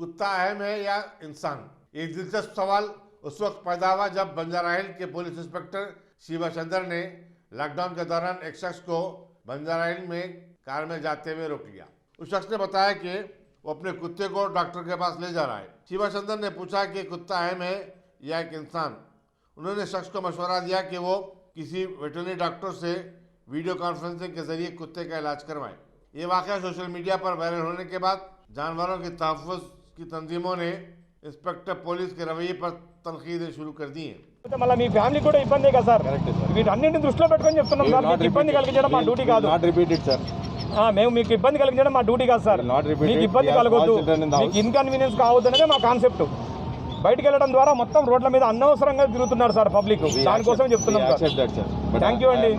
कुत्ता अहम है या इंसान? ये दिलचस्प सवाल उस वक्त पैदा हुआ जब बंजारा हिल के पुलिस इंस्पेक्टर शिवचंद्र ने लॉकडाउन के दौरान एक शख्स को बंजारा हिल में कार में जाते हुए रोक लिया। उस शख्स ने बताया कि वो अपने कुत्ते को डॉक्टर के पास ले जा रहा है। शिवचंद्र ने पूछा कि कुत्ता अहम है या एक इंसान। उन्होंने शख्स को मशवरा दिया कि वो किसी वेटरनरी डॉक्टर से वीडियो कॉन्फ्रेंसिंग के जरिए कुत्ते का इलाज करवाएं। ये वाकया सोशल मीडिया पर वायरल होने के बाद जानवरों के तहफ़्फ़ुज़ की तंजीमों ने इंस्पेक्टर पुलिस के रवैये पर तनकीदें शुरू कर दी हैं। మళ్ళీ మీ ఫ్యామిలీ కూడా ఇబ్బందే కదా సార్, వీటన్నింటిని దృష్టిలో పెట్టుకొని చెప్తున్నాం సార్. మీకు ఇబ్బంది కలిగించడం మా డ్యూటీ కాదు. మేము మీకు ఇబ్బంది కలిగించడం మా డ్యూటీ కాదు సార్. మీకు ఇబ్బంది కలగొద్దు, మీకు ఇన్కన్వీనియన్స్ కావద్దు అనేది మా కాన్సెప్ట్. బయటికి వెళ్ళడం ద్వారా మొత్తం రోడ్ల మీద అనవసరంగా తిరుగుతున్నారు సార్ పబ్లిక్. దానికోసం చెప్తున్నాం సార్. థ్యాంక్ యూ అండి.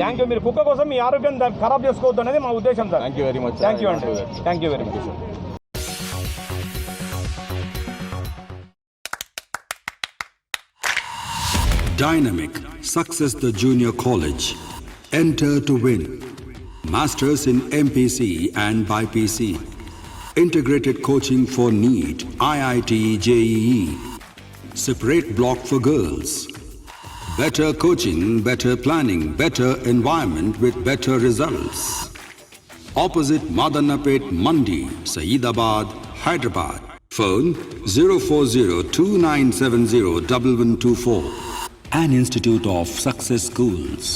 Thank you. మీరు కుక్క కోసం మీ ఆరోగ్యం ఖరాబ్ చేసుకోవద్దు అనేది మా ఉద్దేశం sir. Thank you very much. Thank you అండి. Thank you very much sir. Dynamic Success the Junior College. Enter to win. Masters in MPC and BPC. Integrated coaching for NEET, IIT, JEE. Separate block for girls. Better coaching, better planning, better environment with better results. Opposite Madanapet Mandi, Saeedabad, Hyderabad. Phone 04029701124. An institute of success schools.